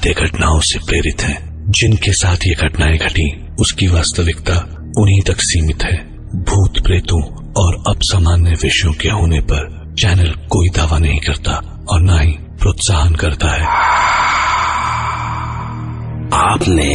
सत्य घटनाओं से प्रेरित हैं। जिनके साथ ये घटनाएं घटी उसकी वास्तविकता उन्हीं तक सीमित है। भूत प्रेतों और असामान्य विषयों के होने पर चैनल कोई दावा नहीं करता और न ही प्रोत्साहन करता है। आपने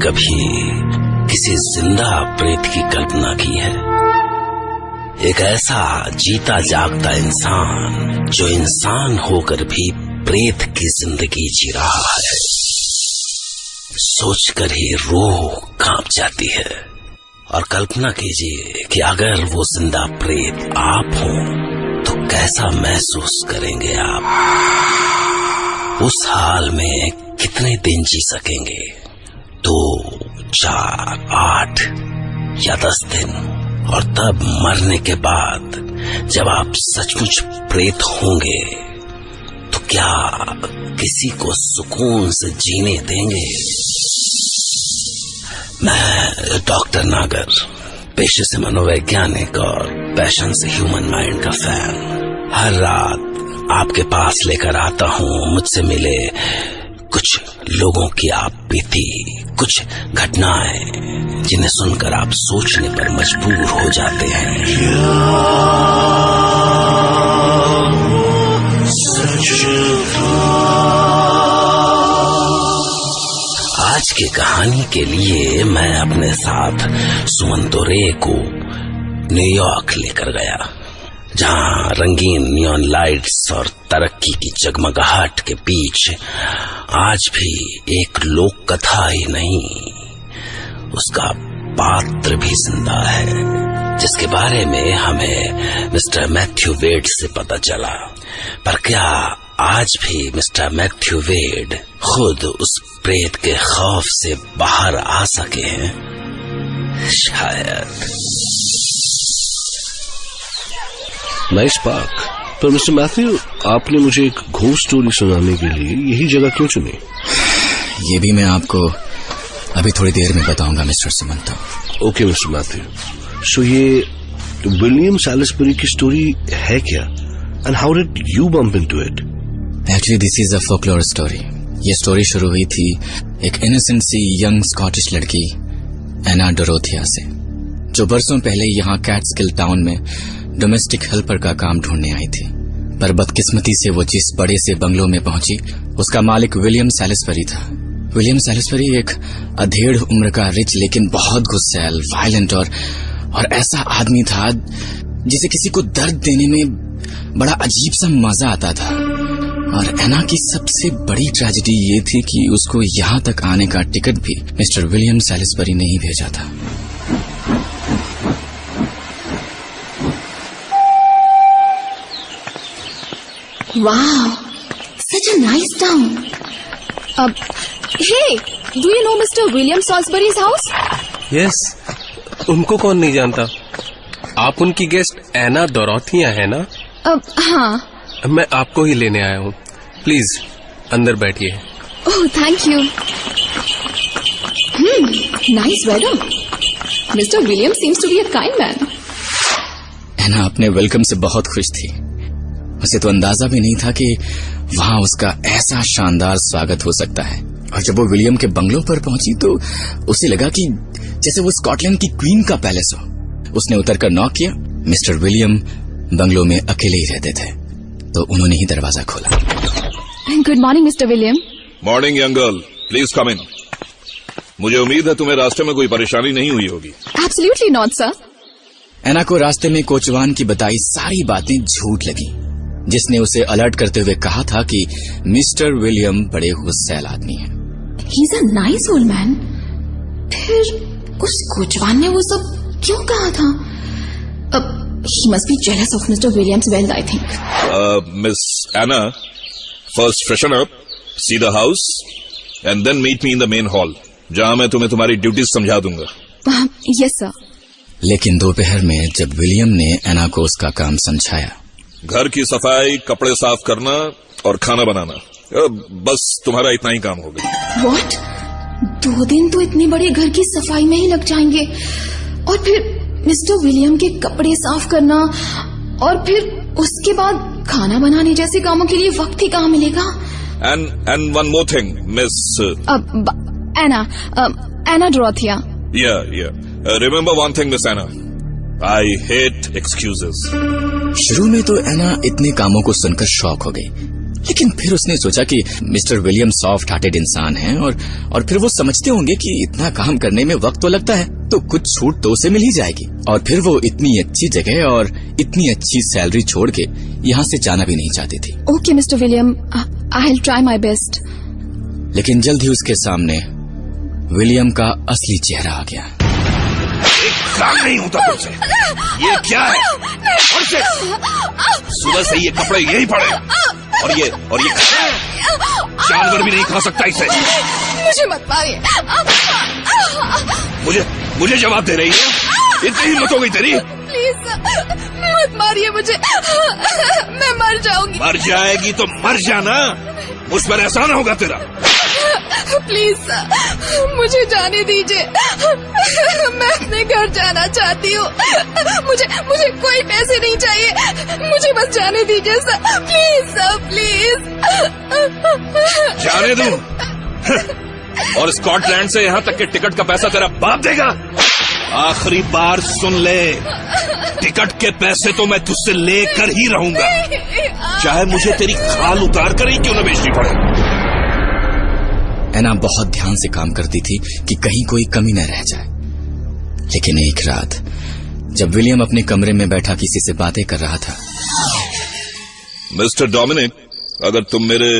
कभी किसी जिंदा प्रेत की कल्पना की है? एक ऐसा जीता जागता इंसान जो इंसान होकर भी प्रेत की जिंदगी जी रहा है, सोचकर ही रूह कांप जाती है। और कल्पना कीजिए कि अगर वो जिंदा प्रेत आप हो तो कैसा महसूस करेंगे आप? उस हाल में कितने दिन जी सकेंगे? 2, 4, 8 या 10 दिन? और तब मरने के बाद जब आप सचमुच प्रेत होंगे तो क्या किसी को सुकून से जीने देंगे? मैं डॉक्टर नागर, पेशे से मनोवैज्ञानिक और पैशन से ह्यूमन माइंड का फैन, हर रात आपके पास लेकर आता हूँ मुझसे मिले कुछ लोगों की आप बीती, कुछ घटनाएं जिन्हें सुनकर आप सोचने पर मजबूर हो जाते हैं। आज की कहानी के लिए मैं अपने साथ सुमंतो रे को न्यूयॉर्क लेकर गया, जहां रंगीन नियॉन लाइट्स और तरक्की की जगमगाहट के बीच आज भी एक लोक कथा ही नहीं, उसका पात्र भी जिंदा है, जिसके बारे में हमें मिस्टर मैथ्यू वेड से पता चला। पर क्या आज भी मिस्टर मैथ्यू वेड खुद उस प्रेत के खौफ से बाहर आ सके हैं? शायद। Nice park. पर मिस्टर मैथ्यू, आपने मुझे एक घोस्ट स्टोरी सुनाने के लिए यही जगह क्यों चुनी? ये भी मैं आपको अभी थोड़ी देर में बताऊंगा mister Sumanto. Okay mister Matthew, so ये विलियम सैलिसबरी की स्टोरी है क्या? And how did you bump into it? Actually this is a folklore story. ये स्टोरी शुरू हुई थी एक इनोसेंट सी यंग स्कॉटिश लड़की एना डोरोथिया से, जो बरसों पहले यहाँ कैट्सकिल टाउन में डोमेस्टिक हेल्पर का काम ढूंढने आई थी। पर बदकिस्मती से वो जिस बड़े से बंगलों में पहुंची उसका मालिक विलियम सैलिसबरी था। विलियम सैलिसबरी एक अधेड़ उम्र का रिच लेकिन बहुत गुस्सैल, वायलेंट और ऐसा आदमी था जिसे किसी को दर्द देने में बड़ा अजीब सा मजा आता था। और एना की सबसे बड़ी ट्रेजेडी ये थी कि उसको यहाँ तक आने का टिकट भी मिस्टर विलियम सैलिसबरी ने ही भेजा था। Wow, such a nice town. Hey, do you know Mr. William Salisbury's house? Yes, उनको कौन नहीं जानता? आप उनकी गेस्ट एना डोरोथिया है ना? हाँ। मैं आपको ही लेने आया हूँ। प्लीज अंदर बैठिए। Oh, thank you. Nice weather. Mr. William seems to be a kind man. एना अपने वेलकम से बहुत खुश थी। उसे तो अंदाजा भी नहीं था कि वहां उसका ऐसा शानदार स्वागत हो सकता है। और जब वो विलियम के बंगलों पर पहुंची तो उसे लगा कि जैसे वो स्कॉटलैंड की क्वीन का पैलेस हो। उसने उतरकर नॉक किया। मिस्टर विलियम बंगलों में अकेले ही रहते थे, तो उन्होंने ही दरवाजा खोला। Good morning mister William. Morning young girl, please come in. मुझे उम्मीद है तुम्हें रास्ते में कोई परेशानी नहीं हुई होगी। Absolutely not sir. एना को रास्ते में कोचवान की बताई सारी बातें झूठ लगी, जिसने उसे अलर्ट करते हुए कहा था कि मिस्टर विलियम बड़े गुस्सैल आदमी हैं। He's a nice old man. फिर उस कोचवान ने वो सब क्यों कहा था? He must be jealous of Mr. William's wealth, I think. Miss Anna, first freshen up, see the house, and then meet me in the main hall, जहाँ मैं तुम्हें तुम्हारी ड्यूटीज समझा दूंगा। Yes sir. लेकिन दोपहर में जब विलियम ने एना को उसका काम समझाया, घर की सफाई, कपड़े साफ करना और खाना बनाना, बस तुम्हारा इतना ही काम होगा। What? 2 दिन तो इतने बड़े घर की सफाई में ही लग जाएंगे, और फिर मिस्टर विलियम के कपड़े साफ करना, और फिर उसके बाद खाना बनाने जैसे कामों के लिए वक्त ही कहाँ मिलेगा? And one more thing, Miss. Anna Dorothea. Yeah. Remember one thing, Miss Anna. I hate excuses. शुरू में तो एना इतने कामों को सुनकर शॉक हो गई, लेकिन फिर उसने सोचा कि मिस्टर विलियम सॉफ्ट हार्टेड इंसान हैं और फिर वो समझते होंगे कि इतना काम करने में वक्त तो लगता है, तो कुछ छूट तो उसे मिल ही जाएगी। और फिर वो इतनी अच्छी जगह और इतनी अच्छी सैलरी छोड़ के यहाँ से जाना भी नहीं चाहती थी। Okay mister William, I will try my best. लेकिन जल्द ही उसके सामने विलियम का असली चेहरा आ गया। एक काम नहीं होता तुमसे। ये क्या है? और से सुबह से ये कपड़े यही पड़े और ये जानवर भी नहीं खा सकता इसे। मुझे मत मारिए। मुझे जवाब दे रही है? इतनी हिम्मत हो गई तेरी? प्लीज मत मारिए मुझे, मैं मर जाऊंगी। मर जाएगी तो मर जाना, मुझ पर एहसान होगा तेरा। प्लीज मुझे जाने दीजिए, मैं अपने घर जाना चाहती हूँ। मुझे कोई पैसे नहीं चाहिए, मुझे बस जाने दीजिए सर, प्लीज। जाने दूं? और स्कॉटलैंड से यहाँ तक के टिकट का पैसा तेरा बाप देगा? आखिरी बार सुन ले, टिकट के पैसे तो मैं तुझसे लेकर ही रहूंगा, चाहे मुझे तेरी खाल उतार कर ही क्यों न बेचनी पड़े। एना बहुत ध्यान से काम करती थी कि कहीं कोई कमी न रह जाए। लेकिन एक रात जब विलियम अपने कमरे में बैठा किसी से बातें कर रहा था। मिस्टर डोमिनिक, अगर तुम मेरे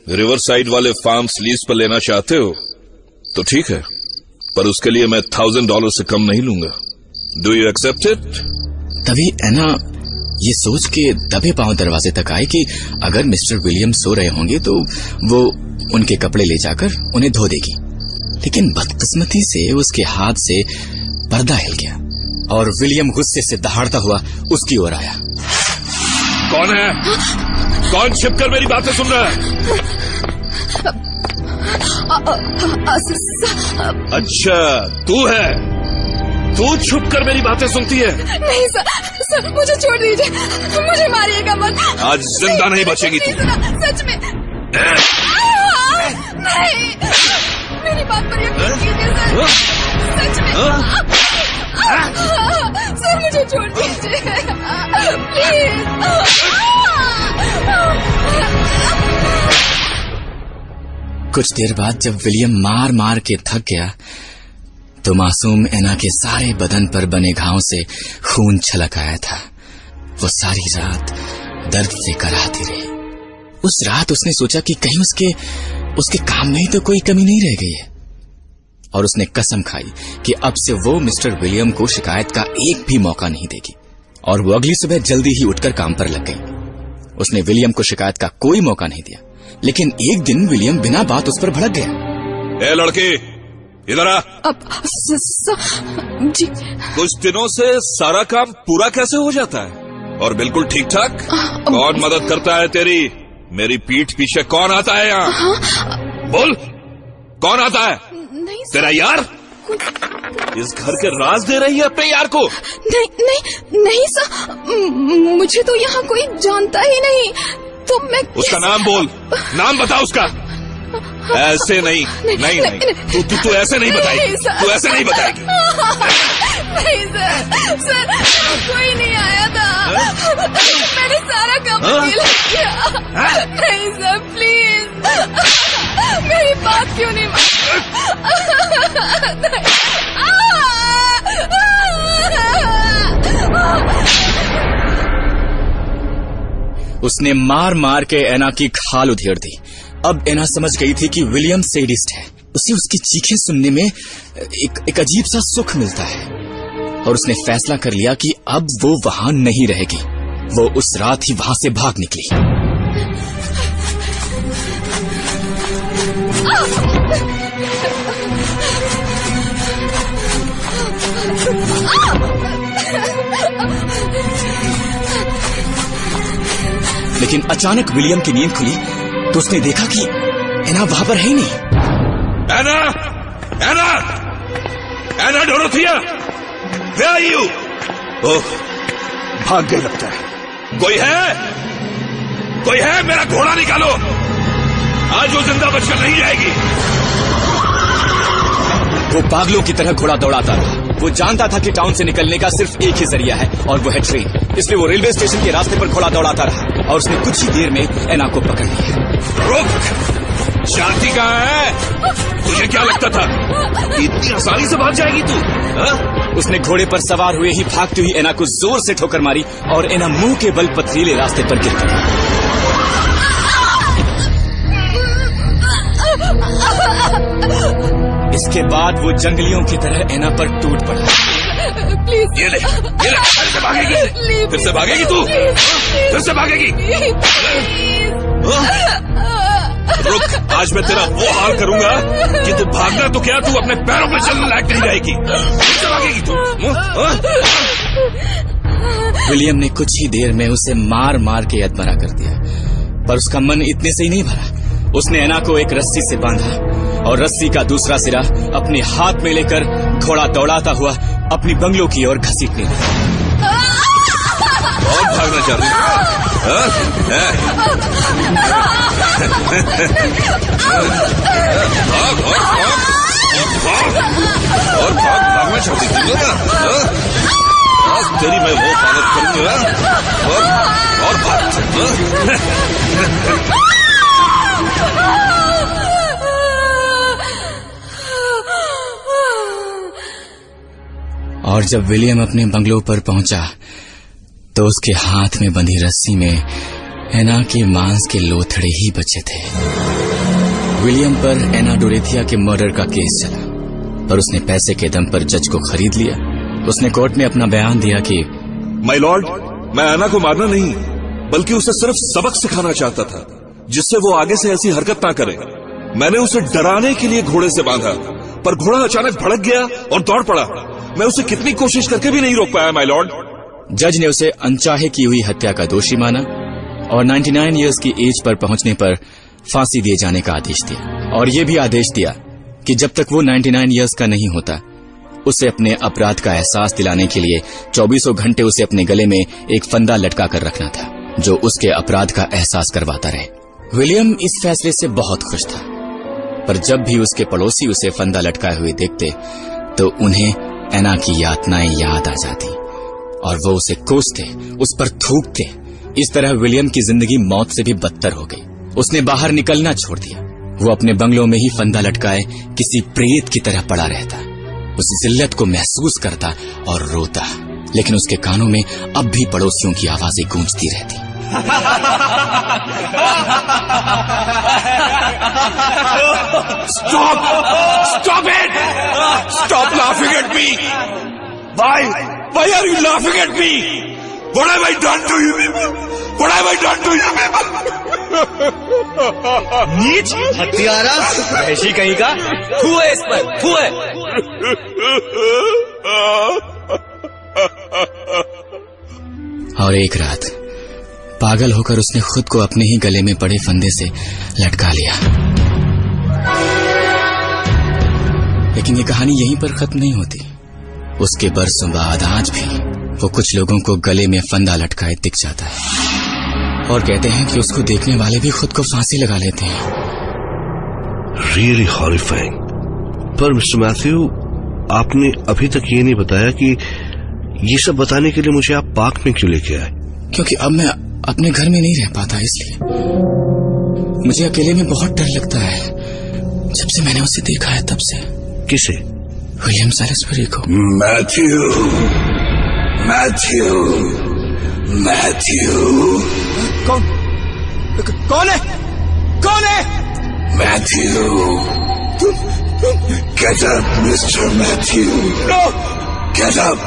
रिवर साइड वाले फार्म्स लीज पर लेना चाहते हो तो ठीक है, पर उसके लिए मैं $1000 से कम नहीं लूंगा। Do you accept it? तभी एना ये सोच के दबे पांव दरवाजे तक आई कि अगर मिस्टर विलियम सो रहे होंगे तो वो उनके कपड़े ले जाकर उन्हें धो देगी। लेकिन बदकिस्मती से उसके हाथ से पर्दा हिल गया और विलियम गुस्से से दहाड़ता हुआ उसकी ओर आया। कौन है? कौन छिपकर मेरी बातें सुन रहा है? अच्छा, तू है? तू छुपकर मेरी बातें सुनती है? नहीं सर, मुझे छोड़ दीजिए, मुझे मारिएगा मत। आज जिंदा नहीं बचेगी तू। सच में नहीं, मेरी बात पर यकीन कीजिए सर, सच में। सर मुझे छोड़ दीजिए प्लीज। कुछ देर बाद जब विलियम मार मार के थक गया तो मासूम एना के सारे बदन पर बने घावों से खून छलक आया था। वो सारी रात दर्द से कराहती रही। उस रात उसने सोचा कि कहीं उसके काम में ही तो कोई कमी नहीं रह गई है, और उसने कसम खाई कि अब से वो मिस्टर विलियम को शिकायत का एक भी मौका नहीं देगी। और वो अगली सुबह जल्दी ही उठकर काम पर लग गई। उसने विलियम को शिकायत का कोई मौका नहीं दिया, लेकिन एक दिन विलियम बिना बात उस पर भड़क गया। ए लड़की, इधर आ। जी। कुछ दिनों से सारा काम पूरा कैसे हो जाता है और बिल्कुल ठीक ठाक? कौन मदद करता है तेरी? मेरी पीठ पीछे कौन आता है यहाँ? बोल, कौन आता है? नहीं तेरा यार? इस घर के राज दे रही है अपने यार को? नहीं सर, मुझे तो यहाँ कोई जानता ही नहीं, तो मैं उसका नाम बोल, नाम बता उसका। ऐसे नहीं। तू ऐसे नहीं बताएगी, तू ऐसे नहीं बताएगी। नहीं सर, कोई नहीं आया था, मैंने सारा काम अकेला किया। नहीं सर प्लीज, मेरी बात क्यों नहीं उसने मार मार के एना की खाल उधेड़ दी। अब एना समझ गई थी कि विलियम सैडिस्ट है। उसे उसकी चीखें सुनने में एक अजीब सा सुख मिलता है, और उसने फैसला कर लिया कि अब वो वहां नहीं रहेगी। वो उस रात ही वहां से भाग निकली। लेकिन अचानक विलियम की नींद खुली तो उसने देखा कि एना वहां पर है ही नहीं। एना डोरोथिया, where are you? ओह, भाग गई लगता है। कोई है? मेरा घोड़ा निकालो। आज वो जिंदा बचकर नहीं जाएगी। वो पागलों की तरह घोड़ा दौड़ाता रहा। वो जानता था कि टाउन से निकलने का सिर्फ एक ही जरिया है और वो है ट्रेन। इसलिए वो रेलवे स्टेशन के रास्ते पर घोड़ा दौड़ाता रहा और उसने कुछ ही देर में एना को पकड़ लिया। रुक, शांति कहाँ है? तुझे क्या लगता था इतनी आसानी से भाग जाएगी तू? उसने घोड़े पर सवार हुए ही भागती हुई एना को जोर से ठोकर मारी और एना मुंह के बल पथरीले रास्ते पर गिर गई। इसके बाद वो जंगलियों की तरह एना पर टूट पड़ा। ये ले, फिर से भागेगी, फिर से भागेगी तू, फिर से भागेगी। रुक, आज मैं तेरा वो हाल करूंगा कि तू भागना तो क्या, तू अपने पैरों पे चलने लायक नहीं रहेगी। फिर से भागेगी तू। विलियम ने कुछ ही देर में उसे मार मार के अधमरा कर दिया, पर उसका मन इतने से ही नहीं भरा। उसने एना को एक रस्सी से बांधा और रस्सी का दूसरा सिरा अपने हाथ में लेकर घोड़ा दौड़ाता हुआ अपनी बंगलों की ओर घसीटने लगा। और भागना चाह रही और भागना चाहती थी ना? आज तेरी मैं वो हालत करूंगा और भाग। और जब विलियम अपने बंगलों पर पहुंचा तो उसके हाथ में बंधी रस्सी में एना के मांस के लोथड़े ही बचे थे। विलियम पर एना डोरेथिया के मर्डर का केस चला, पर उसने पैसे के दम पर जज को खरीद लिया। उसने कोर्ट में अपना बयान दिया कि माय लॉर्ड, मैं एना को मारना नहीं बल्कि उसे सिर्फ सबक सिखाना चाहता था, जिससे वो आगे से ऐसी हरकत ना करे। मैंने उसे डराने के लिए घोड़े से बांधा, पर घोड़ा अचानक भड़क गया और दौड़ पड़ा। मैं उसे कितनी कोशिश करके भी नहीं रोक पाया माय लॉर्ड। जज ने उसे अनचाहे की हुई हत्या का दोषी माना और 99 इयर्स की एज पर पहुंचने पर फांसी दिए जाने का आदेश दिया, और यह भी आदेश दिया कि जब तक वो 99 इयर्स का नहीं होता उसे अपने अपराध का एहसास दिलाने के लिए 24 घंटे उसे अपने गले में एक फंदा लटका कर रखना था, जो उसके अपराध का एहसास करवाता रहे। विलियम इस फैसले से बहुत खुश था, पर जब भी उसके पड़ोसी उसे फंदा लटकाए हुए देखते तो उन्हें एना की यातनाएं याद आ जाती और वो उसे कोसते, उस पर थूकते। इस तरह विलियम की जिंदगी मौत से भी बदतर हो गई। उसने बाहर निकलना छोड़ दिया। वो अपने बंगलों में ही फंदा लटकाए किसी प्रेत की तरह पड़ा रहता, उस जिल्लत को महसूस करता और रोता, लेकिन उसके कानों में अब भी पड़ोसियों की आवाजें गूंजती रहती। Stop! Stop it! Stop laughing at me! Why? Why are you laughing at me? What have I done to you people? What have I done to you people? नीच, हत्यारा, वहशी कहीं का, थू है इस पर, थू है। और एक रात पागल होकर उसने खुद को अपने ही गले में पड़े फंदे से लटका लिया। लेकिन ये कहानी यहीं पर खत्म नहीं होती। उसके बरसों बाद आज भी वो कुछ लोगों को गले में फंदा लटकाए दिख जाता है और कहते हैं कि उसको देखने वाले भी खुद को फांसी लगा लेते हैं। Really horrifying. पर मिस्टर मैथ्यू, आपने अभी तक ये नहीं बताया कि ये सब बताने के लिए मुझे आप पार्क में क्यों लेके आए? क्योंकि अब मैं अपने घर में नहीं रह पाता, इसलिए। मुझे अकेले में बहुत डर लगता है। जब से मैंने उसे देखा है तब से। किसे? विलियम सैलिसबरी को। Matthew, Matthew, Matthew. कौन है? कौन है? Matthew, get up, Mr. Matthew. No! Get up.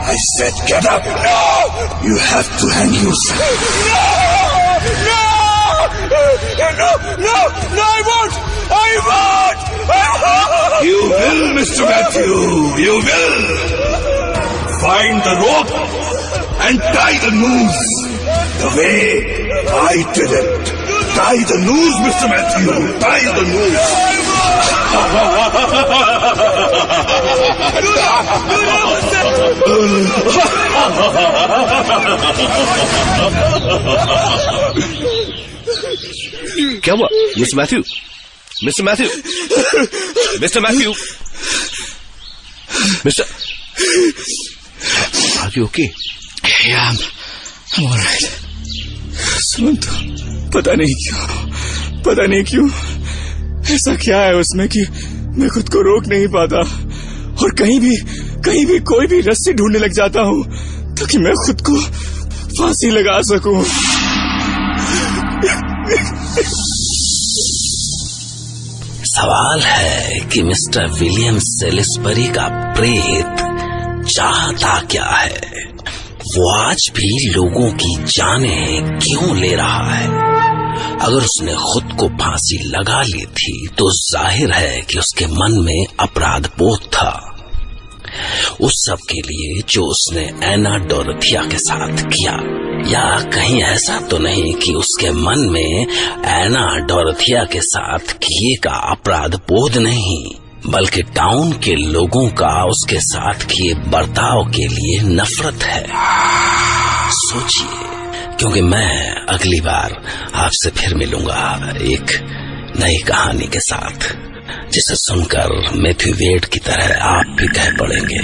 I said get up. No! You have to hang yourself. No! No! No! No! No! I won't! I won't! I won't! You will, Mr. Matthew. You will. Find the rope and tie the noose. The way I did it. Tie the noose, Mr. Matthew. Tie the noose. क्या हुआ mister Matthew? Mister Matthew, mister Matthew, mister, are you okay? I'm all right. Sumant, पता नहीं क्यों ऐसा क्या है उसमें कि मैं खुद को रोक नहीं पाता और कहीं भी कोई भी रस्सी ढूंढने लग जाता हूँ ताकि मैं खुद को फांसी लगा सकूं। सवाल है कि मिस्टर विलियम सेलिसबरी का प्रेत चाहता क्या है? वो आज भी लोगों की जानें क्यों ले रहा है? अगर उसने खुद को फांसी लगा ली थी तो जाहिर है कि उसके मन में अपराध बोध था, उस सब के लिए जो उसने एना डोरोथिया के साथ किया। या कहीं ऐसा तो नहीं कि उसके मन में एना डोरोथिया के साथ किए का अपराध बोध नहीं, बल्कि टाउन के लोगों का उसके साथ किए बर्ताव के लिए नफरत है। सोचिए, क्योंकि मैं अगली बार आपसे फिर मिलूंगा एक नई कहानी के साथ, जिसे सुनकर मैथ्यू वेड की तरह आप भी कह पड़ेंगे,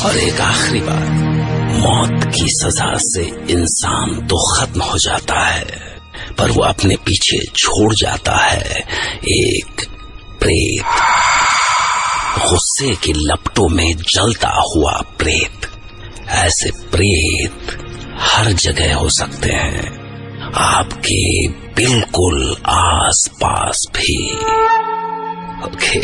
और एक आखिरी बात, मौत की सजा से इंसान तो खत्म हो जाता है, पर वो अपने पीछे छोड़ जाता है एक प्रेत, गुस्से की लपटों में जलता हुआ प्रेत। ऐसे प्रेत हर जगह हो सकते हैं, आपके बिल्कुल आस पास भी। ओके,